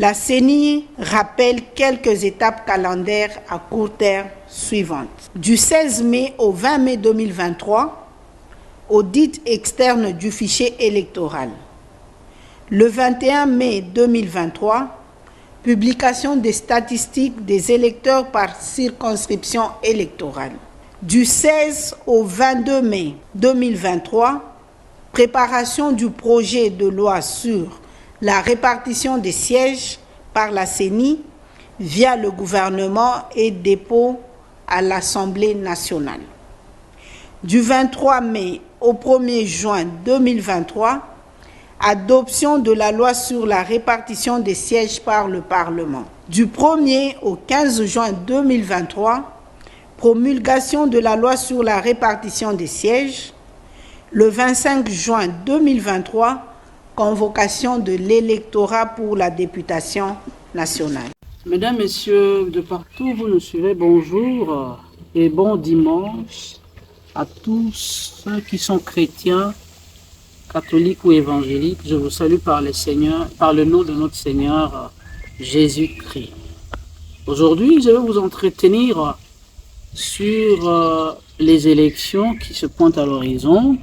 La CENI rappelle quelques étapes calendaires à court terme suivantes. Du 16 mai au 20 mai 2023, audit externe du fichier électoral. Le 21 mai 2023, publication des statistiques des électeurs par circonscription électorale. Du 16 au 22 mai 2023, préparation du projet de loi sur la répartition des sièges par la CENI via le gouvernement et dépôt à l'Assemblée nationale. Du 23 mai au 1er juin 2023, adoption de la loi sur la répartition des sièges par le Parlement. Du 1er au 15 juin 2023, promulgation de la loi sur la répartition des sièges. Le 25 juin 2023, convocation de l'électorat pour la députation nationale. Mesdames, Messieurs, de partout, vous nous suivez, bonjour et bon dimanche à tous ceux qui sont chrétiens, catholiques ou évangéliques. Je vous salue par le nom de notre Seigneur Jésus-Christ. Aujourd'hui, je vais vous entretenir sur les élections qui se pointent à l'horizon.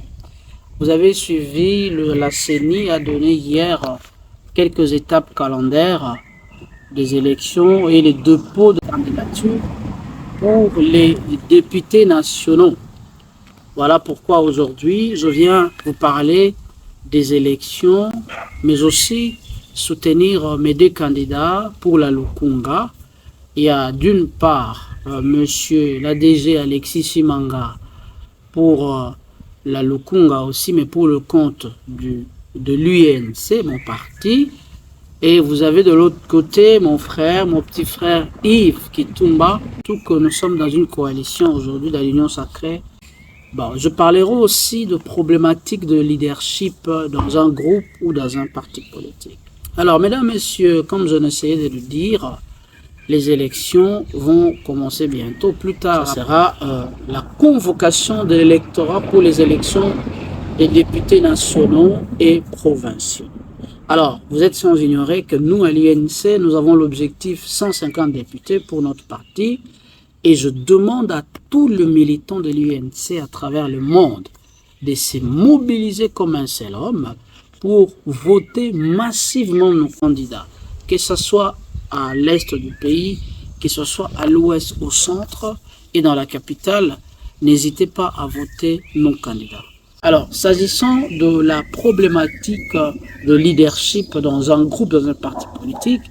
Vous avez suivi, la CENI a donné hier quelques étapes calendaires des élections et les dépôts de candidature pour les députés nationaux. Voilà pourquoi aujourd'hui, je viens vous parler des élections, mais aussi soutenir mes deux candidats pour la Lukunga. Il y a d'une part monsieur l'ADG Alexis Simanga pour la Lukunga aussi, mais pour le compte de l'UNC, mon parti. Et vous avez de l'autre côté mon petit frère Yves Kitumba, tout que nous sommes dans une coalition aujourd'hui dans l'Union Sacrée. Bon, je parlerai aussi de problématiques de leadership dans un groupe ou dans un parti politique. Alors, mesdames, messieurs, comme je essayais de le dire, les élections vont commencer bientôt. Plus tard, ça sera la convocation de l'électorat pour les élections des députés nationaux et provinciaux. Alors, vous êtes sans ignorer que nous, à l'UNC, nous avons l'objectif 150 députés pour notre parti. Et je demande à tous les militants de l'UNC à travers le monde de se mobiliser comme un seul homme pour voter massivement nos candidats, que ce soit à l'est du pays, que ce soit à l'ouest, au centre et dans la capitale. N'hésitez pas à voter nos candidats. Alors, s'agissant de la problématique de leadership dans un groupe, dans un parti politique,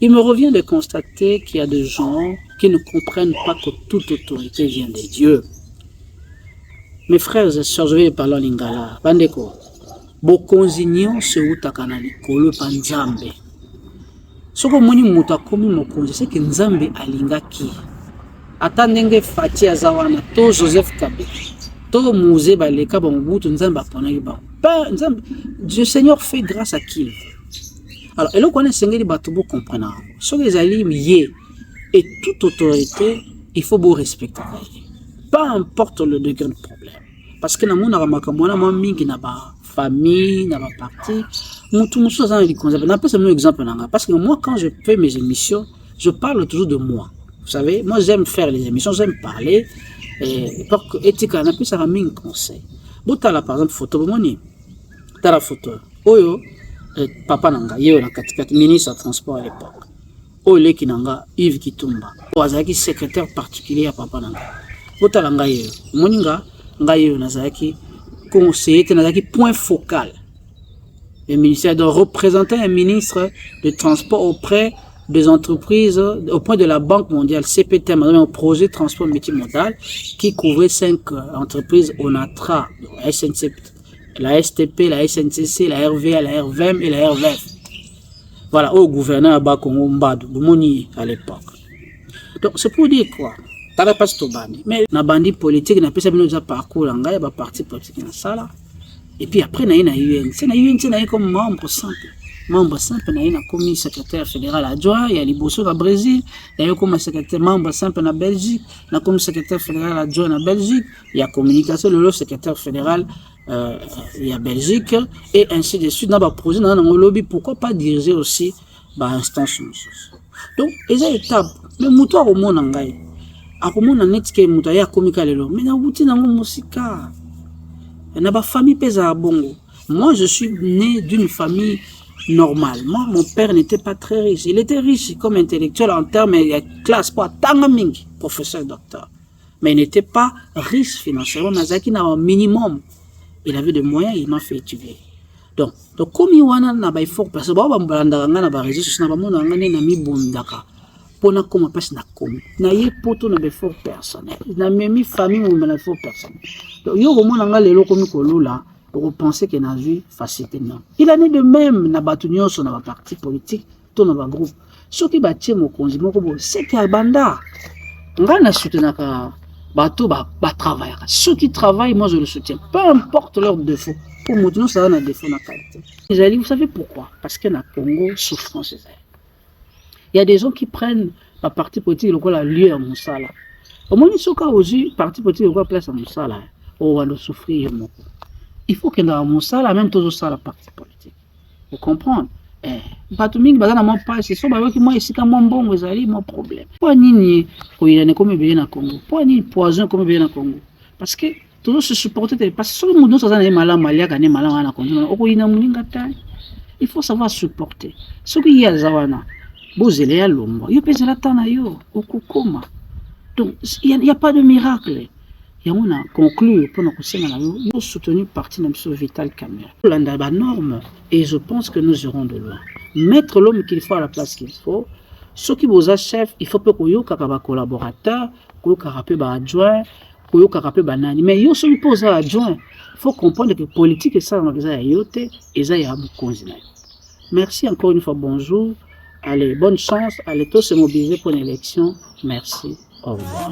il me revient de constater qu'il y a des gens qui ne comprennent pas que toute autorité vient de Dieu. Mes frères et sœurs, je vais parler en lingala. Bandeko, bokonzi nyonso eutaka na likolo pa Nzambe. Soko moni mutu akomi mokonzi, c'est que Nzambe alingaki. Ata ndenge Fati aza wana, to Joseph Kabila, to Mouzé baleka ba Mobutu, Nzambe aponaki ba. Le Seigneur fait grâce à qui? Alors, et là, on est bateau pour comprendre. Sur les alliés, et toute autorité, il faut beau respecter. Peu importe le degré de problème. Parce que dans mon famille, dans ma parti, parce que moi, quand je fais mes émissions, je parle toujours de moi. Vous savez, moi, j'aime faire les émissions, j'aime parler. Et pour que éthique, on a plus ça a mis un conseil. Bon, t'as là, par exemple, photo, t'as la photo. Oyo. Papa nanga yeo na katikati ministre de transport à l'époque ole kinanga Yves Kitumba wazaki secrétaire particulier à papa nanga botala nga yeo moninga nga yeo nazaki conseiller te nazaki point focal le ministère doit représenter un ministre de transport auprès des entreprises auprès de la Banque mondiale CPTM, un projet de transport multimodal qui couvrait 5 entreprises ONATRA, SNCF, la STP, la SNCC, la RVA, la RVM et la RVF. Voilà, au gouverneur Abba Congo Mbadou, Boumoni à l'époque. Donc, c'est pour dire quoi? T'as pas ce bandi. Mais, na bandi politique, na pesa bino déjà parcours, en gars, parti politique, na sala. Et puis après, na UNC. Na UNC, na comme membre simple. Membre simple, na comme secrétaire fédéral adjoint, il y a Liboso au Brésil, il y a comme secrétaire membre simple na Belgique, na comme secrétaire fédéral adjoint na Belgique, il y a communication, le secrétaire fédéral il y a Belgique, et ainsi de suite. Dans le projet, dans le lobby, pourquoi pas diriger aussi instance mosusu. Donc eza étape mais moto akomona ngai akomona neti ke moto aya komika lelo mais na wuti nango mosika na ba famille pesa bongo. Moi je suis né d'une famille normale. Moi mon père n'était pas très riche, il était riche comme intellectuel en termes de classe pas tanga mingi professeur docteur, mais il n'était pas riche financièrement. Nazaki na un minimum, il avait des moyens, il m'a fait étudier. Donc comme il y a des efforts, parce que les réseaux sociaux na mi bundaka pona comme passe na comme na ye poto na effort personnel na même famille ou na effort personnel. Donc yo comme na lelo comme kolula pour penser que na vie facilité non. Il en est de même na batunyo so na parti politique to na ba groupe. Ce qui batie mo konzi moko bo c'est que banda ngana soutenaka bato ba travailler. Ceux qui travaillent, moi je le soutiens, peu importe leurs défauts. Pour moi, nous, ça a un défaut dans la qualité. Vous savez pourquoi? Parce que dans le Congo, souffrance. Il y a des gens qui prennent la partie politique, le la lieu à Moussala. Au moins, ils sont aussi parti politique, le place à Moussala. On va le souffrir. Il faut que dans Moussala, même toujours ça, la partie politique. Vous comprenez? Batuming bazana mon pas c'est ça ba ki moi ici quand mon bon ezali mon problème. Pourquoi nini ko il ne comme bien na Congo? Pourquoi ni poison comme bien na Congo? Parce que tout se supporter parce que tout le monde ça na mala malia kana mala na Congo. Oko ina mulinga ta. Il faut savoir supporter. Ce qui y a zawana bozele ya lomba. Yo pesa la tana yo okukoma. Donc il y a pas de miracle. Et on a conclu pour nous soutenir parti de M. Vital Kamerhe. On a des normes et je pense que nous irons de loin. Mettre l'homme qu'il faut à la place qu'il faut. Ce qui vous a chef, il faut que vous ayez un collaborateur, que vous ayez un adjoint, que vous ayez un nani. Mais il faut poser un adjoint. Il faut comprendre que la politique est ça, on a besoin et ça y a beaucoup. Merci encore une fois, bonjour. Allez, bonne chance. Allez tous se mobiliser pour l'élection. Merci. Au revoir.